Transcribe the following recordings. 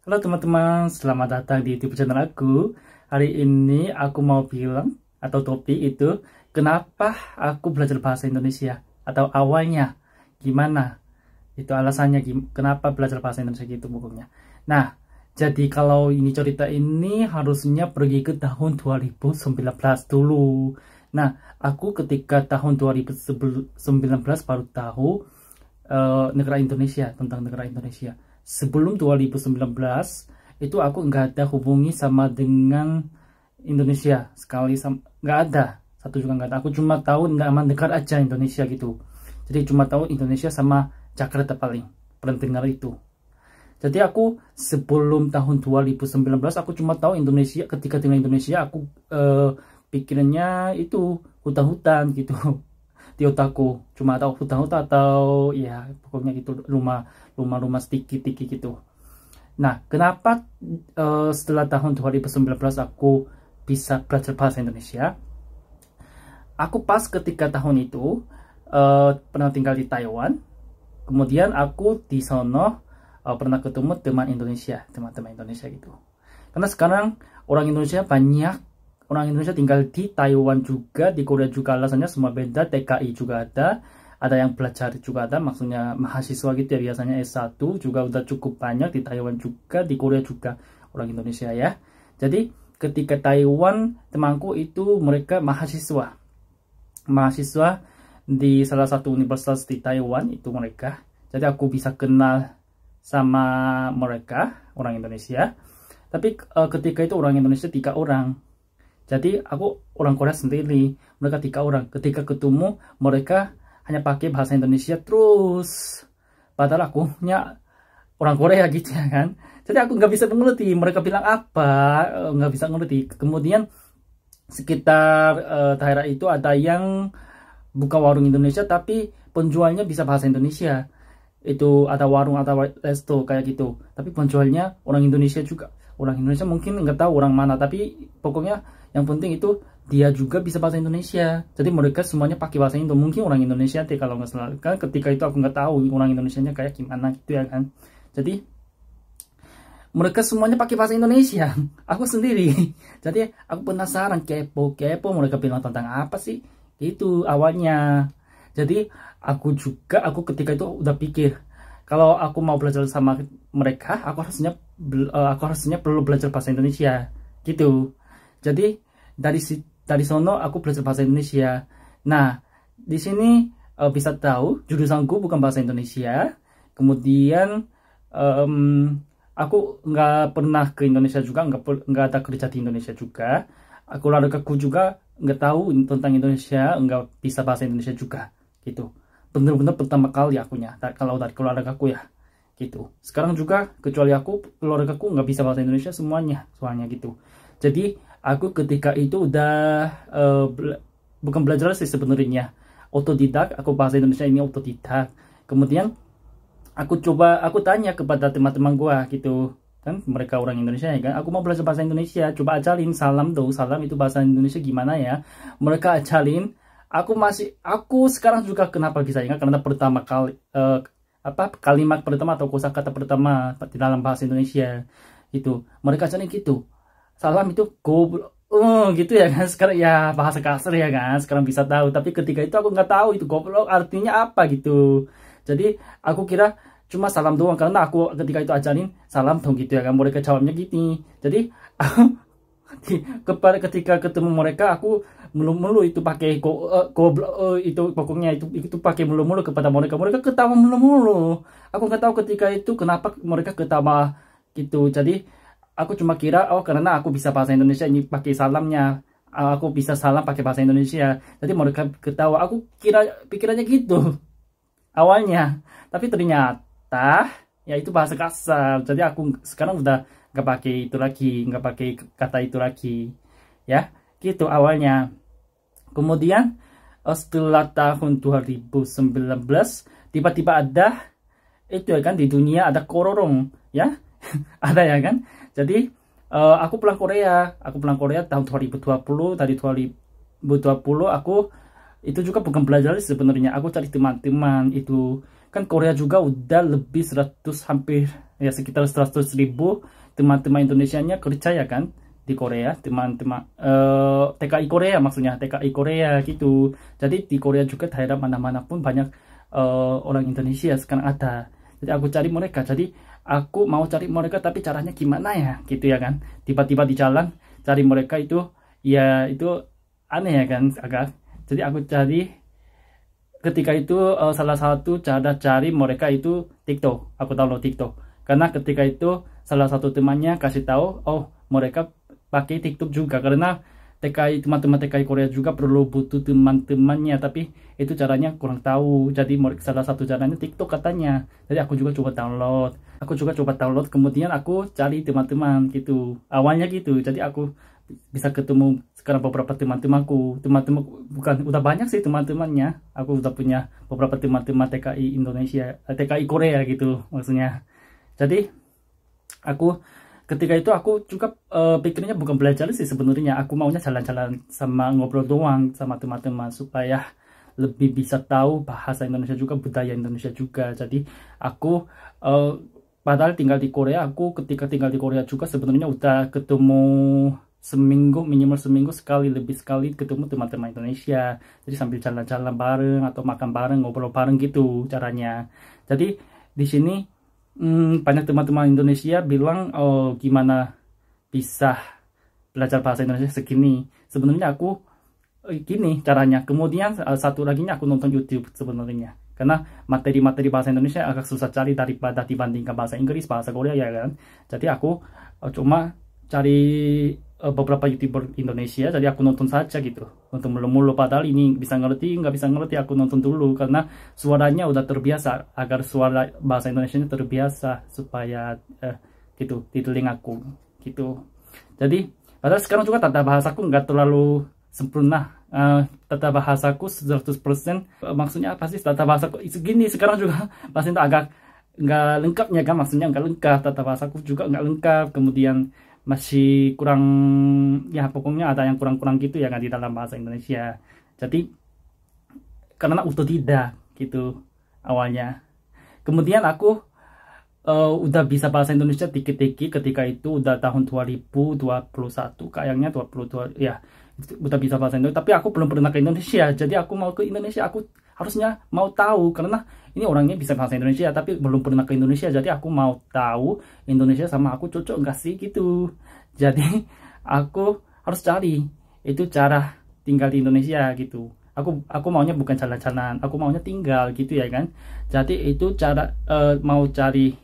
Halo teman-teman, selamat datang di YouTube channel aku. Hari ini aku mau bilang atau topik itu kenapa aku belajar bahasa Indonesia atau awalnya gimana. Itu alasannya kenapa belajar bahasa Indonesia gitu pokoknya. Nah, jadi kalau ini cerita ini harusnya pergi ke tahun 2019 dulu. Nah, aku ketika tahun 2019 baru tahu negara Indonesia, tentang negara Indonesia. Sebelum 2019 itu aku nggak ada hubungi sama dengan Indonesia sekali, nggak ada, satu juga nggak ada. Aku cuma tahu nama negara aja Indonesia gitu. Jadi cuma tahu Indonesia sama Jakarta paling dengar itu. Jadi aku sebelum tahun 2019 aku cuma tahu Indonesia. Ketika tinggal Indonesia aku pikirannya itu hutan-hutan gitu di otakku, cuma tahu hutan-hutan atau ya pokoknya gitu rumah-rumah sedikit-sedikit gitu. Nah, kenapa setelah tahun 2019 aku bisa belajar bahasa Indonesia? Aku pas ketika tahun itu pernah tinggal di Taiwan. Kemudian aku di sono pernah ketemu teman-teman Indonesia gitu. Karena sekarang orang Indonesia banyak. Orang Indonesia tinggal di Taiwan juga, di Korea juga, alasannya semua beda. TKI juga ada yang belajar juga ada, maksudnya mahasiswa gitu ya, biasanya S1 juga udah cukup banyak di Taiwan juga, di Korea juga orang Indonesia ya. Jadi ketika Taiwan, temanku itu mereka mahasiswa di salah satu universitas di Taiwan itu mereka. Jadi aku bisa kenal sama mereka, orang Indonesia. Tapi ketika itu orang Indonesia 3 orang. Jadi aku orang Korea sendiri, mereka 3 orang. Ketika ketemu mereka hanya pakai bahasa Indonesia terus. Padahal aku orang Korea gitu ya kan. Jadi aku nggak bisa mengerti mereka bilang apa, nggak bisa mengerti. Kemudian sekitar daerah itu ada yang buka warung Indonesia tapi penjualnya bisa bahasa Indonesia. Itu ada warung atau resto kayak gitu. Tapi penjualnya orang Indonesia juga. Orang Indonesia mungkin nggak tahu orang mana, tapi pokoknya yang penting itu dia juga bisa bahasa Indonesia. Jadi mereka semuanya pakai bahasa Indo. Mungkin orang Indonesia deh kalau nggak salah. Kan ketika itu aku nggak tahu orang Indonesianya kayak gimana gitu ya kan. Jadi mereka semuanya pakai bahasa Indonesia. Aku sendiri. Jadi aku penasaran, kepo mereka bilang tentang apa sih? Itu awalnya. Jadi aku ketika itu udah pikir, kalau aku mau belajar sama mereka, aku harusnya perlu belajar bahasa Indonesia gitu. Jadi dari sono aku belajar bahasa Indonesia. Nah, di sini bisa tahu jurusanku bukan bahasa Indonesia. Kemudian aku nggak pernah ke Indonesia juga, nggak ada kerja di Indonesia juga. Keluargaku juga nggak tahu tentang Indonesia, nggak bisa bahasa Indonesia juga gitu. Bener-bener pertama kali akunya kalau dari keluargaku ya gitu. Sekarang juga kecuali keluargaku nggak bisa bahasa Indonesia semuanya soalnya gitu. Jadi aku ketika itu udah bukan belajar sih sebenarnya, otodidak. Aku bahasa Indonesia ini otodidak. Kemudian aku tanya kepada teman-teman gua gitu kan, mereka orang Indonesia ya kan, aku mau belajar bahasa Indonesia, coba ajarin salam dong, salam itu bahasa Indonesia gimana ya. Mereka ajarin. Aku sekarang juga kenapa bisa ingat, karena pertama kali kalimat pertama atau kosakata pertama di dalam bahasa Indonesia itu mereka ajarin gitu. Salam itu goblok, gitu ya kan. Sekarang ya bahasa kasar ya kan, sekarang bisa tahu. Tapi ketika itu aku nggak tahu itu goblok artinya apa gitu. Jadi aku kira cuma salam doang, karena aku ketika itu ajarin salam dong gitu ya kan. Mereka jawabnya gini. Jadi ketika ketemu mereka aku mulu-mulu itu pakai goblok, itu pokoknya itu pakai mulu-mulu kepada mereka ketawa mulu-mulu. Aku nggak tahu ketika itu kenapa mereka ketawa gitu. Jadi aku cuma kira karena aku bisa bahasa Indonesia ini pakai salamnya, aku bisa salam pakai bahasa Indonesia, jadi mereka ketawa. Aku kira pikirannya gitu awalnya, tapi ternyata ya itu bahasa kasar. Jadi aku sekarang udah nggak pakai itu lagi, nggak pakai kata itu lagi ya gitu awalnya. Kemudian setelah tahun 2019 tiba-tiba ada itu ya kan, di dunia ada kororong ya. Ada ya kan. Jadi aku pulang Korea tahun 2020. Dari 2020 aku itu juga bukan belajar sebenarnya, aku cari teman-teman. Itu kan Korea juga udah lebih 100 hampir ya sekitar 100.000 teman-teman Indonesianya kerja ya kan di Korea, teman-teman TKI Korea, maksudnya TKI Korea gitu. Jadi di Korea juga daerah mana-mana pun banyak orang Indonesia sekarang ada. Jadi aku cari mereka, jadi aku mau cari mereka tapi caranya gimana ya gitu ya kan. Tiba-tiba di jalan cari mereka itu ya itu aneh ya kan agak. Jadi aku cari ketika itu salah satu cara cari mereka itu TikTok. Aku download TikTok karena ketika itu salah satu temannya kasih tahu, oh mereka pakai TikTok juga karena TKI, teman-teman TKI Korea juga perlu butuh teman-temannya, tapi itu caranya kurang tahu. Jadi salah satu caranya TikTok katanya. Jadi aku juga coba download, kemudian aku cari teman-teman gitu. Awalnya gitu. Jadi aku bisa ketemu sekarang beberapa teman-temanku. Teman-teman bukan udah banyak sih teman-temannya. Aku udah punya beberapa teman-teman TKI Indonesia, TKI Korea gitu maksudnya. Jadi aku ketika itu aku juga pikirnya bukan belajar sih sebenarnya. Aku maunya jalan-jalan sama ngobrol doang sama teman-teman supaya lebih bisa tahu bahasa Indonesia juga, budaya Indonesia juga. Jadi aku padahal tinggal di Korea, aku ketika tinggal di Korea juga sebenarnya udah ketemu seminggu, minimal seminggu sekali, lebih sekali ketemu teman-teman Indonesia. Jadi sambil jalan-jalan bareng atau makan bareng, ngobrol bareng gitu caranya. Jadi di sini banyak teman-teman Indonesia bilang, oh gimana bisa belajar bahasa Indonesia segini. Sebenarnya aku gini caranya. Kemudian satu lagi aku nonton YouTube sebenarnya. Karena materi-materi bahasa Indonesia agak susah cari daripada dibandingkan bahasa Inggris, bahasa Korea ya kan. Jadi aku cuma cari beberapa YouTuber Indonesia, jadi aku nonton saja gitu, nonton mulu-mulu. Padahal ini bisa ngerti nggak bisa ngerti, aku nonton dulu karena suaranya udah terbiasa, agar suara bahasa Indonesia terbiasa supaya gitu di telingaku gitu. Jadi padahal sekarang juga tata bahasaku nggak terlalu sempurna. Tata bahasaku 100%, maksudnya apa sih tata bahasaku segini sekarang juga pasti agak nggak lengkapnya kan, maksudnya nggak lengkap, tata bahasaku juga nggak lengkap, kemudian masih kurang ya, pokoknya ada yang kurang-kurang gitu ya kan di dalam bahasa Indonesia. Jadi karena otodidak gitu awalnya, kemudian aku udah bisa bahasa Indonesia dikit-dikit ketika itu udah tahun 2021 kayaknya, 22 ya, udah bisa bahasa Indonesia. Tapi aku belum pernah ke Indonesia, jadi aku mau ke Indonesia, aku harusnya mau tahu karena ini orangnya bisa bahasa Indonesia tapi belum pernah ke Indonesia. Jadi aku mau tahu Indonesia sama aku cocok nggak sih gitu. Jadi aku harus cari itu cara tinggal di Indonesia gitu. Aku maunya bukan jalan-jalan, aku maunya tinggal gitu ya kan. Jadi itu cara mau cari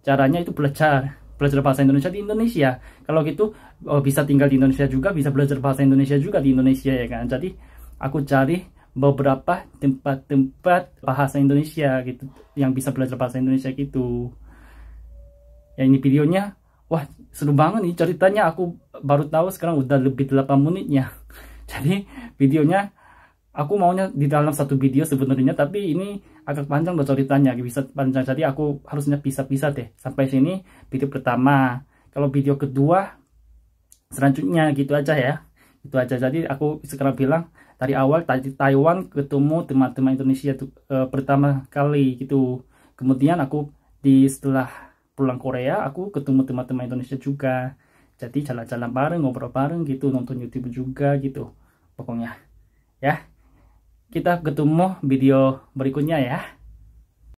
caranya itu belajar bahasa Indonesia di Indonesia. Kalau gitu bisa tinggal di Indonesia juga, bisa belajar bahasa Indonesia juga di Indonesia ya kan. Jadi aku cari beberapa tempat-tempat bahasa Indonesia gitu yang bisa belajar bahasa Indonesia gitu. Ya ini videonya, wah seru banget nih ceritanya, aku baru tahu sekarang udah lebih 8 menitnya. Jadi videonya aku maunya di dalam satu video sebenarnya, tapi ini agak panjang loh ceritanya, bisa panjang. Jadi aku harusnya pisah-pisah deh. Sampai sini video pertama. Kalau video kedua selanjutnya gitu aja ya. Itu aja. Jadi aku sekarang bilang dari awal Taiwan ketemu teman-teman Indonesia pertama kali gitu. Kemudian aku setelah pulang Korea aku ketemu teman-teman Indonesia juga. Jadi jalan-jalan bareng, ngobrol bareng gitu, nonton YouTube juga gitu. Pokoknya ya. Kita ketemu video berikutnya ya.